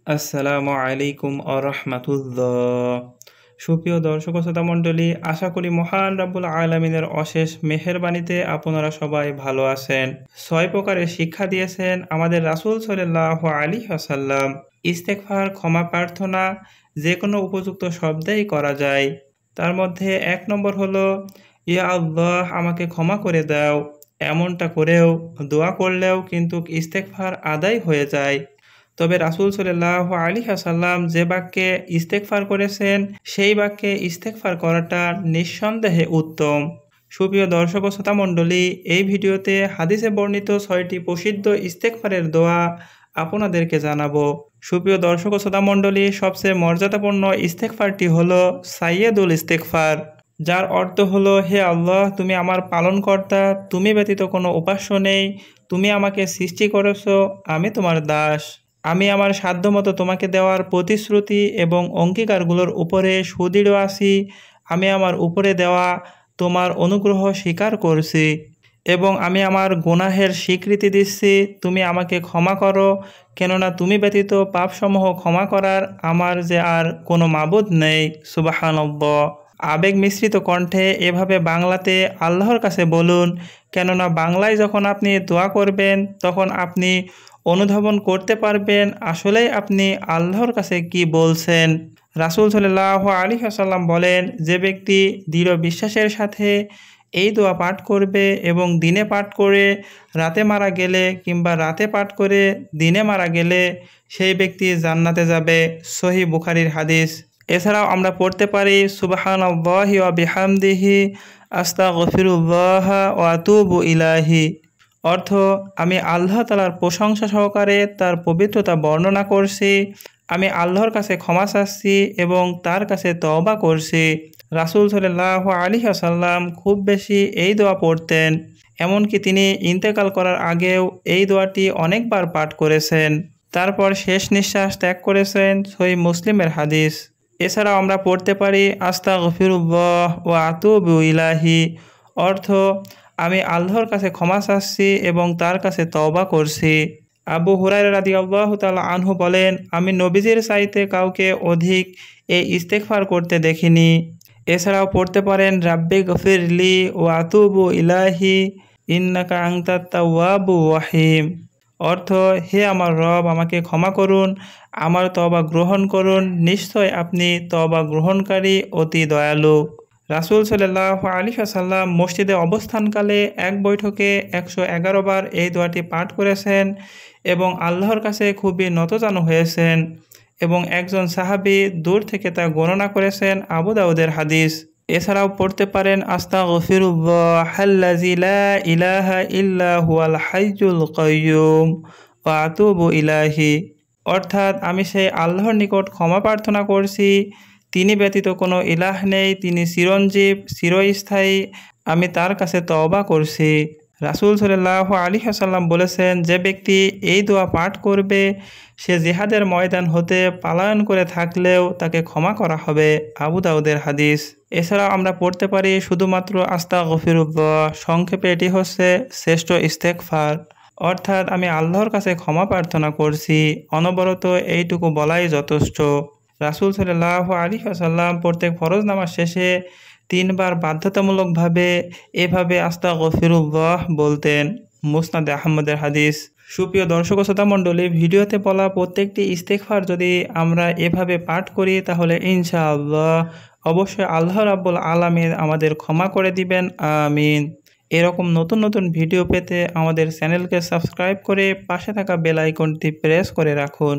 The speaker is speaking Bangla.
আসসালামু আলাইকুম আরহামাতুল্লাহ। সুপ্রিয় দর্শক ও শ্রোতা মণ্ডলী, আশা করি মহান রাব্বুল আলামিনের অশেষ মেহেরবানিতে আপনারা সবাই ভালো আছেন। 6 প্রকারের শিক্ষা দিয়েছেন আমাদের রাসূল সাল্লাল্লাহু আলাইহি ওয়াসাল্লাম। ইস্তেগফার, ক্ষমা প্রার্থনা যে কোনো উপযুক্ত শব্দেই করা যায়। তার মধ্যে 1 নম্বর হলো, ইয়া আল্লাহ আমাকে ক্ষমা করে দাও। এমনটা করেও দোয়া করলেও কিন্তু ইস্তেগফার আদায় হয়ে যায়। তবে রাসূল সাল্লাল্লাহু আলাইহি ওয়াসাল্লাম যে বাক্যে ইস্তেগফার করেছেন সেই বাক্যে ইস্তেগফার করাটা নিঃসন্দেহে উত্তম। সুপ্রিয় দর্শক ও শ্রোতা মণ্ডলী, এই ভিডিওতে হাদিসে বর্ণিত 6টি প্রসিদ্ধ ইস্তেগফারের দোয়া আপনাদেরকে জানাবো। সুপ্রিয় দর্শক ও শ্রোতা মণ্ডলী, সবচেয়ে মর্যাদাপূর্ণ ইস্তেগফারটি হলো সাইয়্যিদুল ইস্তেগফার, যার অর্থ হলো, হে আল্লাহ, তুমি আমার পালনকর্তা, তুমি ব্যতীত কোনো উপাস্য নেই, তুমি আমাকে সৃষ্টি করেছো, আমি তোমার দাস। আমি আমার সাধ্যমতো তোমাকে দেওয়ার প্রতিশ্রুতি এবং অঙ্গীকারগুলোর উপরে সুদৃঢ় আছি। আমি আমার উপরে দেওয়া তোমার অনুগ্রহ স্বীকার করছি এবং আমি আমার গুনাহের স্বীকৃতি দিচ্ছি। তুমি আমাকে ক্ষমা করো, কেননা তুমি ব্যতীত পাপসমূহ ক্ষমা করার আমার যে আর কোনো মাবুদ নেই। সুবহানাল্লাহ। আবেগ মিশ্রিত কণ্ঠে এভাবে বাংলাতে আল্লাহর কাছে বলুন, কেননা বাংলায় যখন আপনি দোয়া করবেন তখন আপনি অনুধাবন করতে পারবেন আসলেই আপনি আল্লাহর কাছে কি বলছেন। রাসূল সাল্লাল্লাহু আলাইহি ওয়াসাল্লাম বলেন, যে ব্যক্তি দৃঢ় বিশ্বাসের সাথে এই দোয়া পাঠ করবে এবং দিনে পাঠ করে রাতে মারা গেলে কিংবা রাতে পাঠ করে দিনে মারা গেলে সেই ব্যক্তি জান্নাতে যাবে। সহিহ বুখারীর হাদিস। এছাড়াও আমরা পড়তে পারি, সুবহানাল্লাহি ওয়া বিহামদিহি আস্তাগফিরুল্লাহ ওয়া আতুবু ইলাইহি। অর্থ, আমি আল্লাহ তাআলার প্রশংসা সহকারে তার পবিত্রতা বর্ণনা করছি, আমি আল্লাহর কাছে ক্ষমা চাচ্ছি এবং তার কাছে তওবা করছি। রাসূল সাল্লাল্লাহু আলাইহি ওয়াসাল্লাম খুব বেশি এই দোয়া পড়তেন, এমনকি তিনি ইন্তেকাল করার আগেও এই দোয়াটি অনেকবার পাঠ করেছেন। তারপর শেষ নিঃশ্বাস ত্যাগ করেছেন। সহিহ মুসলিমের হাদিস। এছাড়াও আমরা পড়তে পারি, আস্তাগফিরুল্লাহ ওয়া আতুবু ইলাইহি। অর্থ, আমি আল্লাহর কাছে ক্ষমা চাচ্ছি এবং তার কাছে তওবা করছি। আবু হুরায়রা রাদিয়াল্লাহু তাআলা আনহু বলেন, আমি নবীজির চাইতে কাউকে অধিক এই ইস্তেগফার করতে দেখিনি। এছাড়াও পড়তে পারেন, রাব্বি গফিরলি ওয়া আতুবু ইলাইহি ইন্নাকা আনতাত তাওয়াবুর রহিম। অর্থ, হে আমার রব, আমাকে ক্ষমা করুন, আমার তওবা গ্রহণ করুন, নিশ্চয় আপনি তওবা গ্রহণকারী অতি দয়ালু। রাসূল সাল্লাল্লাহু আলাইহি ওয়াসাল্লাম মসজিদে অবস্থানকালে এক বৈঠকে 111 বার এই দোয়াটি পাঠ করেছেন এবং আল্লাহর কাছে খুবই নতজানু হয়েছেন এবং একজন সাহাবী দূর থেকে তা গণনা করেছেন। আবু দাউদের হাদিস। এছাড়াও পড়তে পারেন, আস্তাগফিরুল্লাহাল্লাযী লা ইলাহা ইল্লা হুয়াল হাইয়ুল কাইয়্যুম ওয়া আতুবু ইলাইহি। অর্থাৎ, আমি সেই আল্লাহর নিকট ক্ষমা প্রার্থনা করছি, তিনি ব্যতীত কোনো ইলাহ নেই, তিনি চিরঞ্জীব, চিরস্থায়ী, আমি তার কাছে তওবা করছি। রাসূল সাল্লাল্লাহু আলাইহি ওয়াসাল্লাম বলেছেন, যে ব্যক্তি এই দোয়া পাঠ করবে সে জিহাদের ময়দান হতে পলায়ন করে থাকলেও তাকে ক্ষমা করা হবে। আবু দাউদের হাদিস। এছাড়াও আমরা পড়তে পারি শুধুমাত্র আস্তাগফিরুল্লাহ, সংক্ষেপে এটি হচ্ছে শ্রেষ্ঠ ইস্তেগফার। অর্থাৎ, আমি আল্লাহর কাছে ক্ষমা প্রার্থনা করছি, অনবরত এইটুকু বলাই যথেষ্ট। রাসূল সাল্লাল্লাহু আলাইহি ওয়াসাল্লাম প্রত্যেক ফরজ নামাজ শেষে 3 বার বাধ্যতামূলকভাবে এভাবে আস্তাগফিরুল্লাহ বলতেন। মুসনাদে আহমদের হাদিস। সুপ্রিয় দর্শক ও শ্রোতা মণ্ডলী, ভিডিওতে বলা প্রত্যেকটি ইস্তেগফার যদি আমরা এভাবে পাঠ করি তাহলে ইনশাআল্লাহ অবশ্যই আল্লাহ রাব্বুল আলামিন আমাদের ক্ষমা করে দিবেন। আমিন। এরকম নতুন নতুন ভিডিও পেতে আমাদের চ্যানেলকে সাবস্ক্রাইব করে পাশে থাকা বেল আইকনটি প্রেস করে রাখুন।